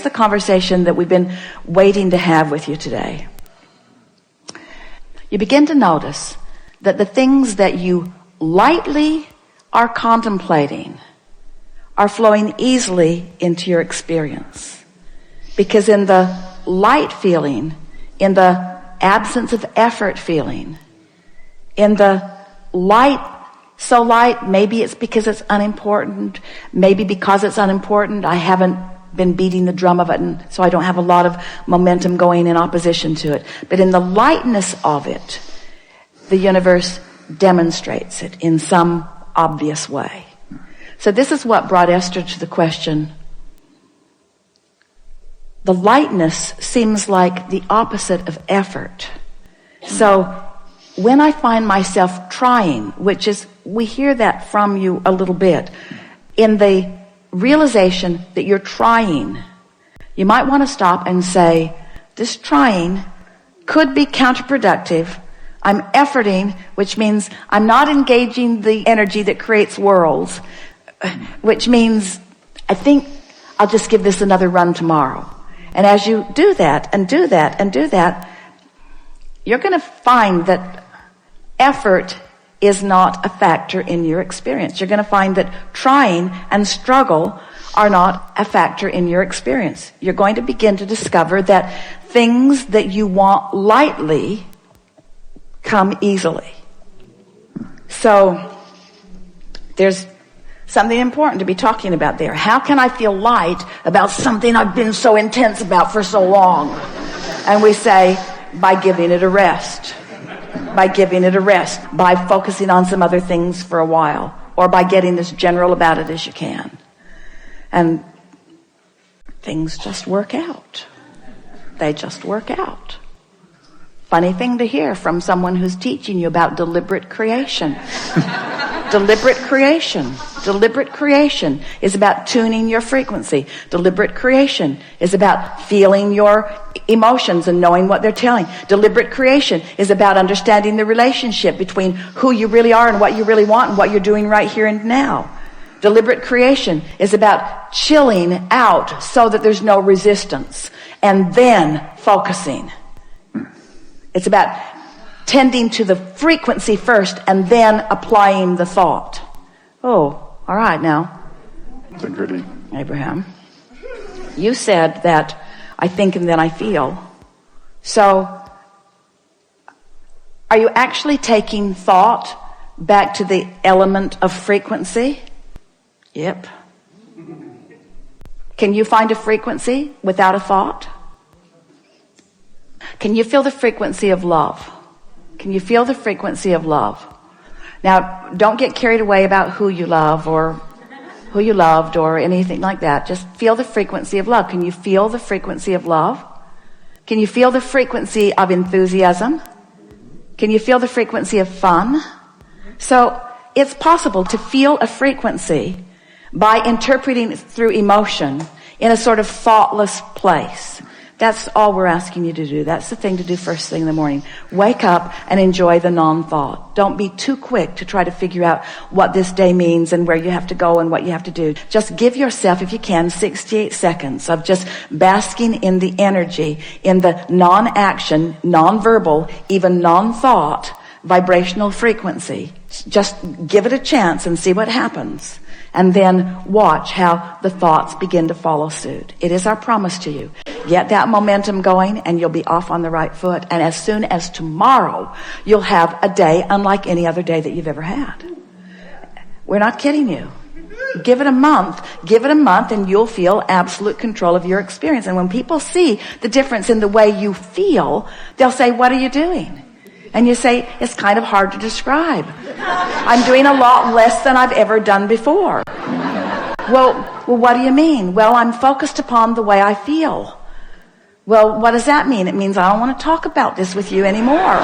the conversation that we've been waiting to have with you today. You begin to notice that the things that you lightly are contemplating are flowing easily into your experience. Because in the light feeling, in the absence of effort feeling, in the light, so light, maybe it's because it's unimportant, maybe because it's unimportant, I haven't been beating the drum of it, and so I don't have a lot of momentum going in opposition to it. But in the lightness of it, the universe demonstrates it in some obvious way. So this is what brought Esther to the question. The lightness seems like the opposite of effort. So when I find myself trying, which is, we hear that from you a little bit, in the realization that you're trying, you might want to stop and say, this trying could be counterproductive. I'm efforting, which means I'm not engaging the energy that creates worlds, which means I think I'll just give this another run tomorrow. And as you do that and do that and do that, you're going to find that effort is not a factor in your experience. You're going to find that trying and struggle are not a factor in your experience. You're going to begin to discover that things that you want lightly come easily. So there's something important to be talking about there. How can I feel light about something I've been so intense about for so long? And we say, by giving it a rest. By giving it a rest. By focusing on some other things for a while. Or by getting as general about it as you can. And things just work out. They just work out. Funny thing to hear from someone who's teaching you about deliberate creation. Deliberate creation. Deliberate creation is about tuning your frequency. Deliberate creation is about feeling your emotions and knowing what they're telling. Deliberate creation is about understanding the relationship between who you really are and what you really want and what you're doing right here and now. Deliberate creation is about chilling out so that there's no resistance and then focusing. It's about tending to the frequency first and then applying the thought. Oh, all right now. Integrity. Abraham, you said that I think and then I feel. So, are you actually taking thought back to the element of frequency? Yep. Can you find a frequency without a thought? Can you feel the frequency of love? Can you feel the frequency of love? Now, don't get carried away about who you love or who you loved or anything like that. Just feel the frequency of love. Can you feel the frequency of love? Can you feel the frequency of enthusiasm? Can you feel the frequency of fun? So it's possible to feel a frequency by interpreting it through emotion in a sort of thoughtless place. That's all we're asking you to do. That's the thing to do first thing in the morning. Wake up and enjoy the non-thought. Don't be too quick to try to figure out what this day means and where you have to go and what you have to do. Just give yourself, if you can, 68 seconds of just basking in the energy, in the non-action, non-verbal, even non-thought, vibrational frequency. Just give it a chance and see what happens. And then watch how the thoughts begin to follow suit. It is our promise to you. Get that momentum going and you'll be off on the right foot. And as soon as tomorrow, you'll have a day unlike any other day that you've ever had. We're not kidding you. Give it a month and you'll feel absolute control of your experience. And when people see the difference in the way you feel, they'll say, what are you doing? And you say, it's kind of hard to describe. I'm doing a lot less than I've ever done before. Well, what do you mean? Well, I'm focused upon the way I feel. Well, what does that mean? It means I don't want to talk about this with you anymore.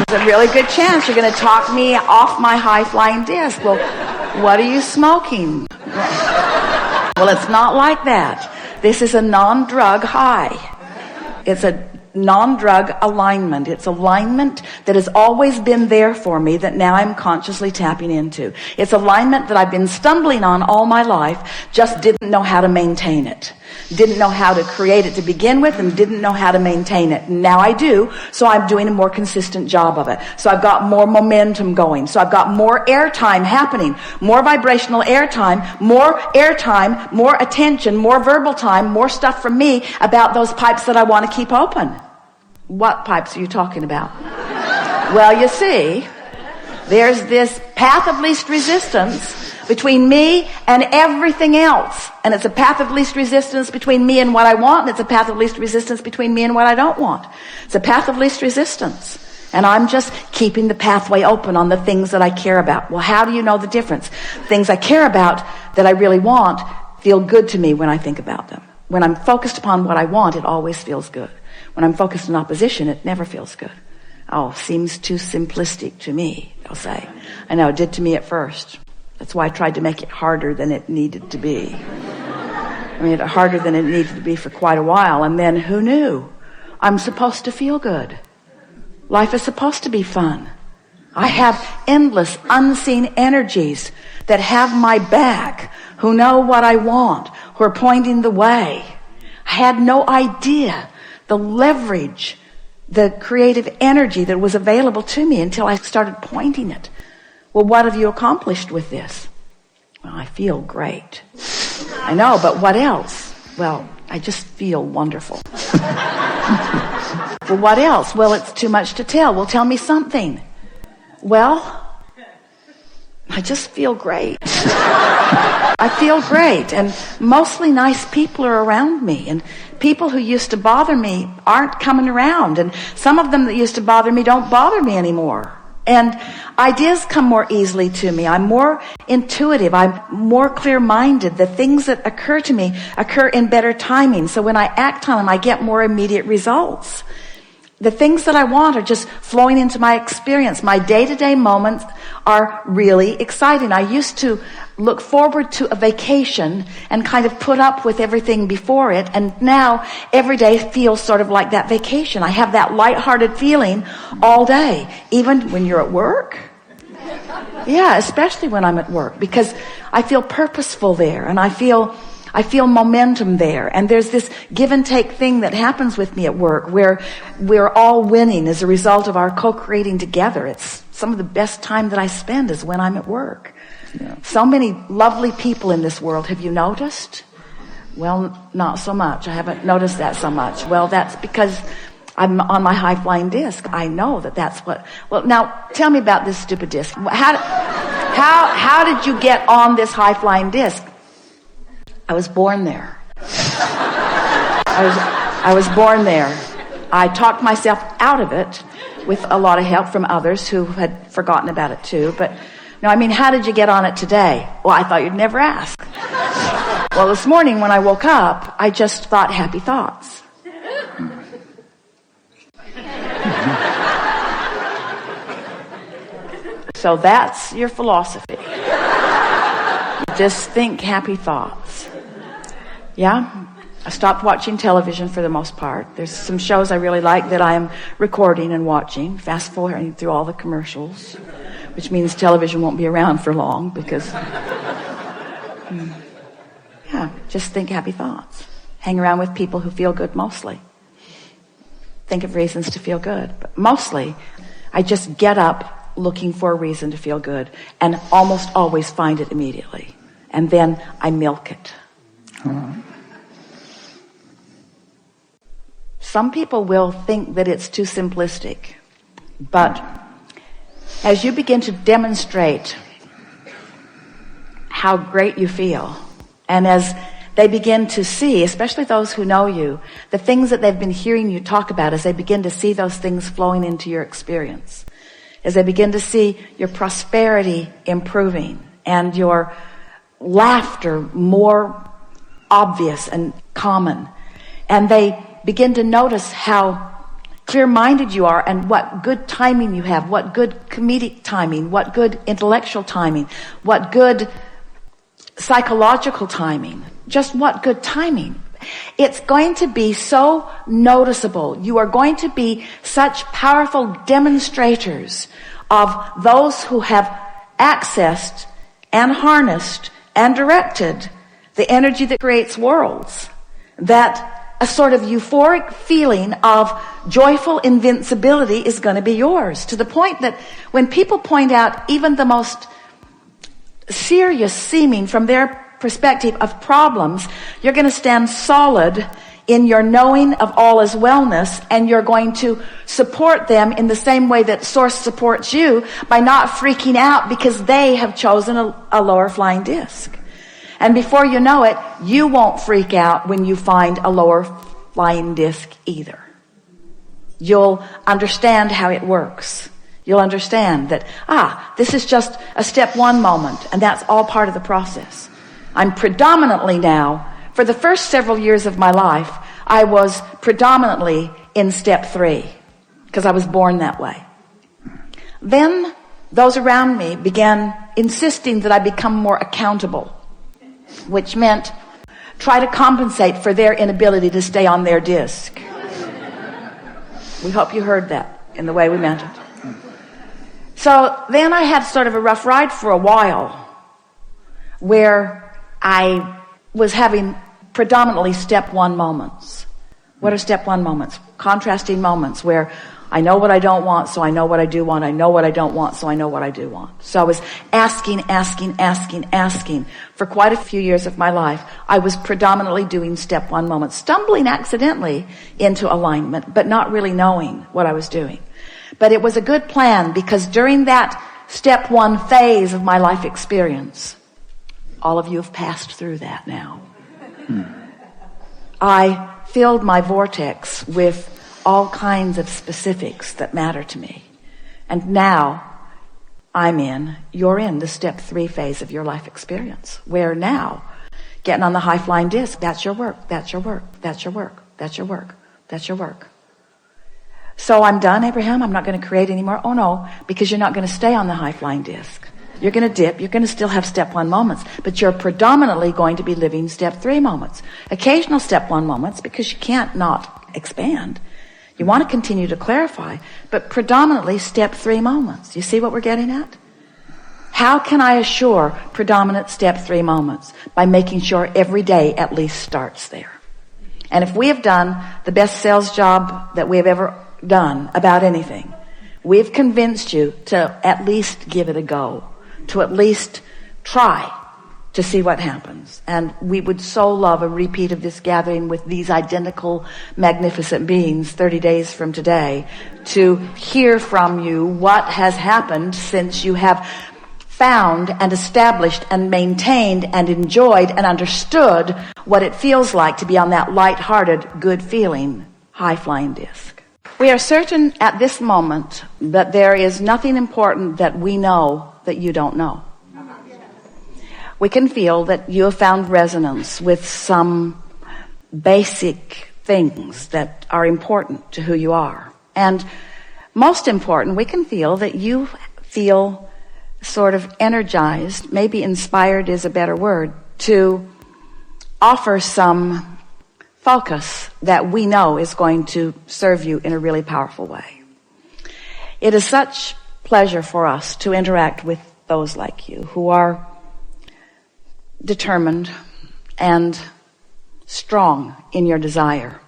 There's a really good chance you're going to talk me off my high-flying disc. Well, what are you smoking? Well, it's not like that. This is a non-drug high. It's a non-drug alignment. It's alignment that has always been there for me that now I'm consciously tapping into. It's alignment that I've been stumbling on all my life, just didn't know how to maintain it. Didn't know how to create it to begin with and didn't know how to maintain it. Now I do, so I'm doing a more consistent job of it. So I've got more momentum going. So I've got more airtime happening, more vibrational airtime, more attention, more verbal time, more stuff from me about those pipes that I want to keep open. What pipes are you talking about? Well, you see, there's this path of least resistance between me and everything else. And it's a path of least resistance between me and what I want, and it's a path of least resistance between me and what I don't want. It's a path of least resistance. And I'm just keeping the pathway open on the things that I care about. Well, how do you know the difference? Things I care about that I really want feel good to me when I think about them. When I'm focused upon what I want, it always feels good. When I'm focused on opposition, it never feels good. Oh, seems too simplistic to me, they'll say. I know, it did to me at first. That's why I tried to make it harder than it needed to be. I made it harder than it needed to be for quite a while. And then who knew? I'm supposed to feel good. Life is supposed to be fun. I have endless unseen energies that have my back, who know what I want, who are pointing the way. I had no idea the leverage, the creative energy that was available to me until I started pointing it. Well, what have you accomplished with this? Well, I feel great. I know, but what else? Well, I just feel wonderful. Well, what else? Well, it's too much to tell. Well, tell me something. Well, I just feel great. I feel great, and mostly nice people are around me, and people who used to bother me aren't coming around, and some of them that used to bother me don't bother me anymore. And ideas come more easily to me. I'm more intuitive. I'm more clear-minded. The things that occur to me occur in better timing. So when I act on them, I get more immediate results. The things that I want are just flowing into my experience. My day-to-day moments are really exciting. I used to look forward to a vacation and kind of put up with everything before it. And now every day feels sort of like that vacation. I have that lighthearted feeling all day, even when you're at work. Yeah, especially when I'm at work, because I feel purposeful there, and I feel momentum there. And there's this give and take thing that happens with me at work where we're all winning as a result of our co-creating together. It's some of the best time that I spend is when I'm at work. Yeah. So many lovely people in this world. Have you noticed? Well, not so much. I haven't noticed that so much. Well, that's because I'm on my high-flying disc. I know that's what... Well, now, tell me about this stupid disc. How did you get on this high-flying disc? I was born there. I was born there. I talked myself out of it with a lot of help from others who had forgotten about it too. But no, I mean, how did you get on it today? Well, I thought you'd never ask. Well, this morning when I woke up, I just thought happy thoughts. So that's your philosophy. Just think happy thoughts. Yeah? I stopped watching television for the most part. There's some shows I really like that I am recording and watching, fast forwarding through all the commercials, which means television won't be around for long because, yeah, just think happy thoughts. Hang around with people who feel good mostly. Think of reasons to feel good. But mostly, I just get up looking for a reason to feel good and almost always find it immediately. And then I milk it. Some people will think that it's too simplistic, but as you begin to demonstrate how great you feel, and as they begin to see, especially those who know you, the things that they've been hearing you talk about, as they begin to see those things flowing into your experience, as they begin to see your prosperity improving and your laughter more obvious and common, and they begin to notice how clear-minded you are and what good timing you have, what good comedic timing, what good intellectual timing, what good psychological timing, just what good timing. It's going to be so noticeable. You are going to be such powerful demonstrators of those who have accessed and harnessed and directed the energy that creates worlds, that a sort of euphoric feeling of joyful invincibility is going to be yours, to the point that when people point out even the most serious seeming from their perspective of problems, you're going to stand solid in your knowing of all is wellness, and you're going to support them in the same way that Source supports you, by not freaking out because they have chosen a lower flying disc. And before you know it, you won't freak out when you find a lower flying disc either. You'll understand how it works. You'll understand that, this is just a step one moment, and that's all part of the process. I'm predominantly now, for the first several years of my life, I was predominantly in step 3, because I was born that way. Then those around me began insisting that I become more accountable, which meant try to compensate for their inability to stay on their disc. We hope you heard that in the way we meant it. So then I had sort of a rough ride for a while, where I was having predominantly step 1 moments. What are step 1 moments? Contrasting moments where I know what I don't want, so I know what I do want. I know what I don't want, so I know what I do want. So I was asking for quite a few years of my life. I was predominantly doing step 1 moments, stumbling accidentally into alignment, but not really knowing what I was doing. But it was a good plan, because during that step 1 phase of my life experience, all of you have passed through that now. I filled my vortex with all kinds of specifics that matter to me. And now you're in the step 3 phase of your life experience, where now getting on the high flying disc, that's your work, that's your work, that's your work, that's your work, that's your work. So I'm done, Abraham, I'm not going to create anymore. Oh no, because you're not going to stay on the high flying disc. You're going to dip, you're going to still have step 1 moments, but you're predominantly going to be living step 3 moments. Occasional step 1 moments, because you can't not expand. You want to continue to clarify, but predominantly step 3 moments. You see what we're getting at? How can I assure predominant step 3 moments? By making sure every day at least starts there. And if we have done the best sales job that we have ever done about anything, we've convinced you to at least give it a go, to at least try to see what happens. And we would so love a repeat of this gathering with these identical magnificent beings 30 days from today, to hear from you what has happened since you have found and established and maintained and enjoyed and understood what it feels like to be on that light-hearted, good-feeling, high-flying disc. We are certain at this moment that there is nothing important that we know that you don't know. We can feel that you have found resonance with some basic things that are important to who you are. And most important, we can feel that you feel sort of energized, maybe inspired is a better word, to offer some focus that we know is going to serve you in a really powerful way. It is such pleasure for us to interact with those like you who are determined and strong in your desire,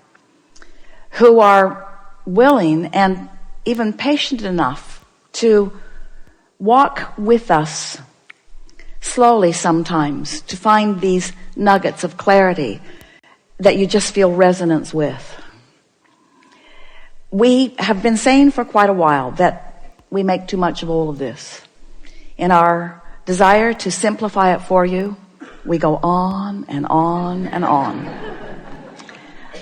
who are willing and even patient enough to walk with us slowly sometimes to find these nuggets of clarity that you just feel resonance with. We have been saying for quite a while that we make too much of all of this. In our desire to simplify it for you, we go on and on and on.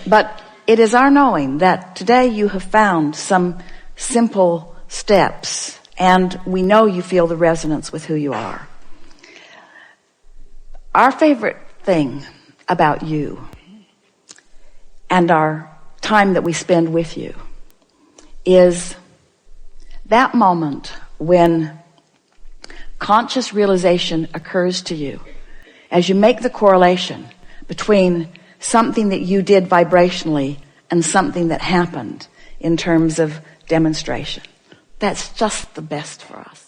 But it is our knowing that today you have found some simple steps, and we know you feel the resonance with who you are. Our favorite thing about you and our time that we spend with you is that moment when conscious realization occurs to you as you make the correlation between something that you did vibrationally and something that happened in terms of demonstration. That's just the best for us.